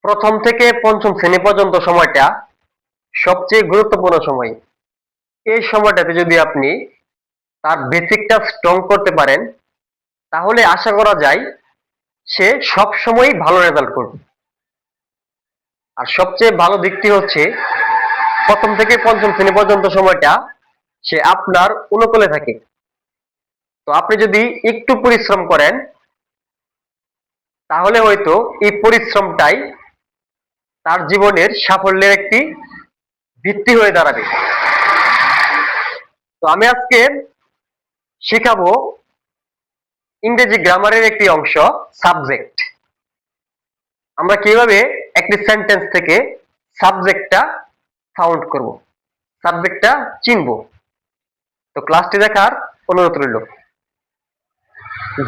প্রথম থেকে পঞ্চম শ্রেণী পর্যন্ত সময়টা সবচেয়ে গুরুত্বপূর্ণ সময়। এই সময়টাতে যদি আপনি তার বেসিকটা স্ট্রং করতে পারেন, তাহলে আশা করা যায় সে সব সময় ভালো রেজাল্ট করবে। আর সবচেয়ে ভালো দিকটি হচ্ছে প্রথম থেকে পঞ্চম শ্রেণী পর্যন্ত সময়টা সে আপনার অনুকূলে থাকে। তো আপনি যদি একটু পরিশ্রম করেন, তাহলে হয়তো এই পরিশ্রমটাই তার জীবনের সাফল্যের একটি ভিত্তি হয়ে দাঁড়াবে। তো আমি আজকে শেখাবো ইংরেজি গ্রামারের একটি অংশ, সাবজেক্ট। আমরা কিভাবে একটি সেন্টেন্স থেকে সাবজেক্টটা সাউন্ড করব, সাবজেক্টটা চিনব। তো ক্লাসটি দেখার অনুরোধ রইল।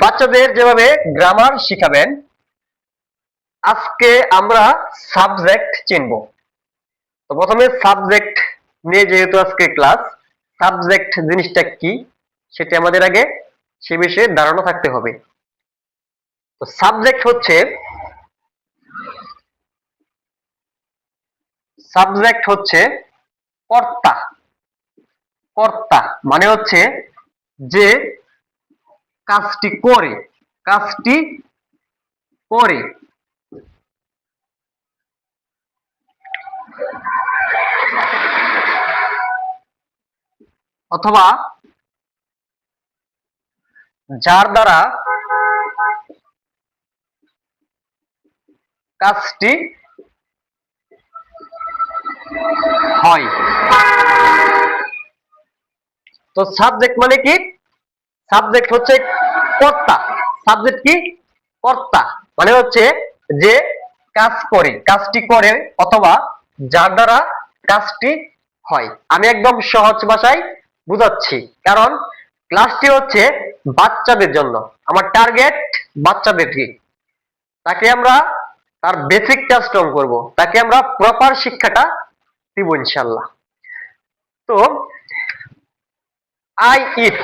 বাচ্চাদের যেভাবে গ্রামার শিখাবেন, আজকে আমরা সাবজেক্ট চিনব। তো প্রথমে সাবজেক্ট নিয়ে, যেহেতু আজকে ক্লাস, সাবজেক্ট জিনিসটা কি সেটা আমাদের আগে সে বিষয়ে ধারণা থাকতে হবে। তো সাবজেক্ট হচ্ছে কর্তা। কর্তা মানে হচ্ছে যে কাজটি করে অথবা যার দ্বারা কাজটি হয়। তো সাবজেক্ট মানে কি? সাবজেক্ট হচ্ছে কর্তা। সাবজেক্ট কি? কর্তা মানে হচ্ছে যে কাজটি করে অথবা যার দ্বারা কাজটি হয়। আমি একদম সহজ ভাষায় বুঝাচ্ছি, কারণ ক্লাসটি হচ্ছে বাচ্চাদের জন্য। আমার টার্গেট বাচ্চাদেরকে। তাকে আমরা তার বেসিকটা স্ট্রং করব, তাকে আমরা প্রপার শিক্ষাটা দিব ইনশাল্লাহ। তো আই ইট,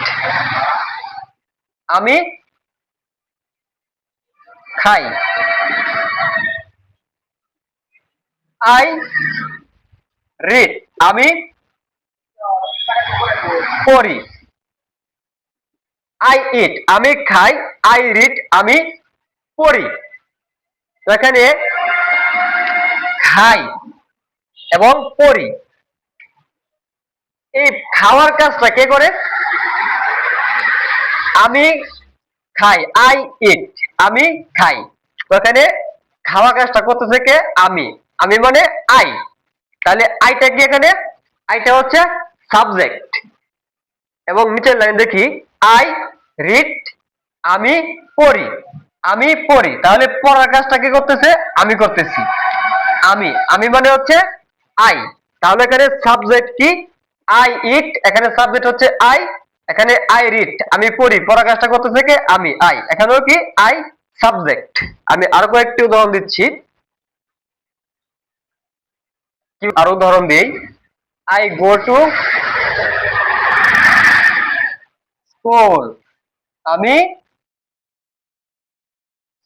আমি খাই। আই রিড, আমি পড়ি। আই ইট, আমি খাই। আই রিড, আমি পড়ি। এখানে খাই এবং পড়ি, এই খাওয়ার কাজটা কে করে? আমি খাই। আই ইট, আমি খাই। তো এখানে খাওয়া কাজটা করতেছে কে? আমি। আমি মানে আই। তাহলে আইটা কি এখানে? আইটা হচ্ছে সাবজেক্ট। এবং নিচের লাইন দেখি, আই রিড, আমি পড়ি। আমি পড়ি, তাহলে পড়ার কাজটা কে করতেছে? আমি করতেছি। আমি মানে হচ্ছে আই। তাহলে এখানে সাবজেক্ট কি? I eat. এখানে সাবজেক্ট হচ্ছে আই। এখানে আই রিড, আমি পড়ি। পড়ার কাজটা করতেছে কে? আমি, আই। এখানেও কি? I subject. আমি আরো কয়েকটি উদাহরণ দিচ্ছি। আরো উদাহরণ দিই। আই গো টু স্কুল, আমি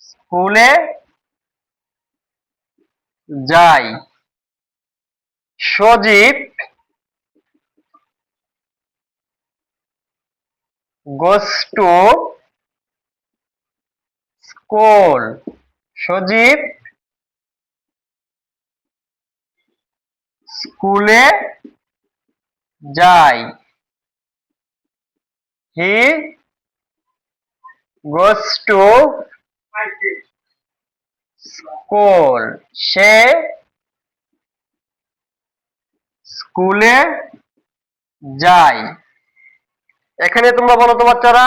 স্কুলে যাই। সজীব goes to school, সজীব স্কুলে যায়। he goes to school, সে স্কুলে যায়। এখানে তোমরা বলো তো বাচ্চারা,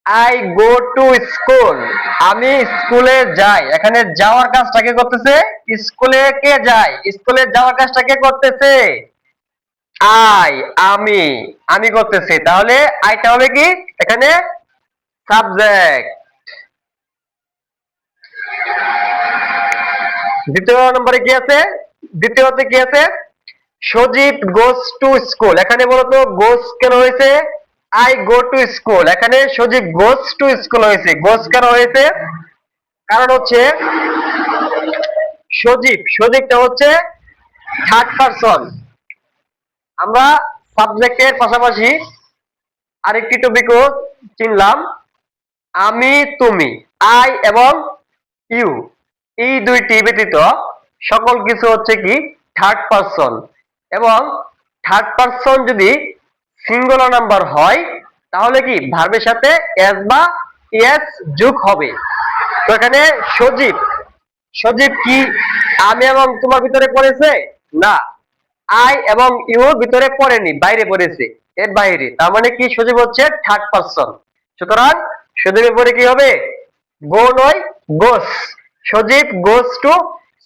আই গো টু স্কুল, আমি স্কুলে যাই। এখানে যাওয়ার কাজটা কে করতেছে? স্কুলে কে যায়? স্কুলে যাওয়ার কাজটা কে করতেছে? আই, আমি করতেছি। তাহলে আইটা হবে কি এখানে? সাবজেক্ট। দ্বিতীয় নম্বরে কি আছে? দ্বিতীয়তে কি আছে? সজীব গোস টু স্কুল। এখানে বলতো গোস কেন হয়েছে? I go to school. এখানে সজীব গোস টু স্কুল হয়েছে। গোস কেন হয়েছে? কারণ হচ্ছে সজীব, সজীবটা হচ্ছে থার্ড পারসন। আমরা সাবজেক্টের পাশাপাশি আরেকটি টপিকও চিনলাম, আমি তুমি, আই এবং ইউ, এই দুইটি ব্যতীত সকল কিছু হচ্ছে কি থার্ড পারসন। এবং থার্ড পারসন যদি সিঙ্গুলার নাম্বার হয় তাহলে কি ভার্বের সাথে এস বা এস যোগ হবে। তো এখানে সজীব, সজীব কি আমি এবং তোমার ভিতরে পড়েছে? না, আই এবং ইউ ভিতরে পড়েনি, বাইরে পড়েছে, এর বাইরে। তার মানে কি সজীব হচ্ছে থার্ড পারসন। সুতরাং সজীবের পরে কি হবে? গো নয়, গোস। সজীব গোস টু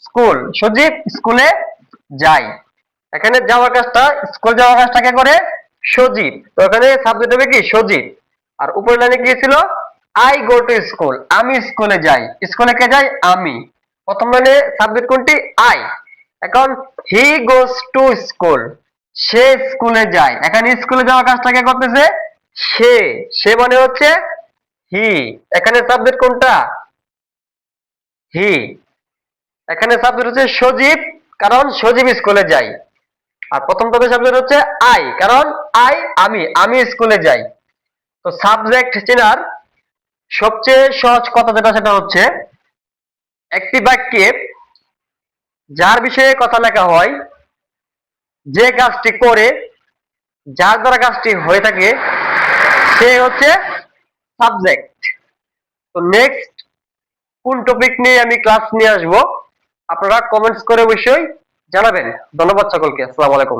স্কুল, সজীব স্কুলে যায়। এখানে যাওয়ার কাজটা, স্কুল যাওয়ার কাজটা কে করে? সজীব। তো এখানে সাবজেক্ট হবে কি সজীব। আর উপরের লাইনে কি ছিল? আই গো টু স্কুল, আমি স্কুলে যাই। স্কুলে কে যায়? আমি। প্রথম লাইনে সাবজেক্ট কোনটি? আই। এখন হি গোস টু স্কুল, সে স্কুলে যায়। এখানে স্কুলে যাওয়ার কাজটা কে করতেছে? সে। সে মানে হচ্ছে হি। এখানে সাবজেক্ট কোনটা? হি। এখানে সাবজেক্ট হচ্ছে সজীব, কারণ সজীব স্কুলে যায়। আর প্রথম পদের সাবজেক্ট হচ্ছে আই, কারণ আই আমি, আমি স্কুলে যাই। তো সাবজেক্ট চেনার সবচেয়ে সহজ কথা যেটা, সেটা হচ্ছে একটি বাক্যে যার বিষয়ে কথা লেখা হয়, যে কাজটি করে, যার দ্বারা কাজটি হয়ে থাকে, সে হচ্ছে সাবজেক্ট। তো নেক্সট কোন টপিক নিয়ে আমি ক্লাস নিয়ে আসবো আপনারা কমেন্টস করে অবশ্যই জানাবেন। ধন্যবাদ সকলকে, আসসালামু আলাইকুম।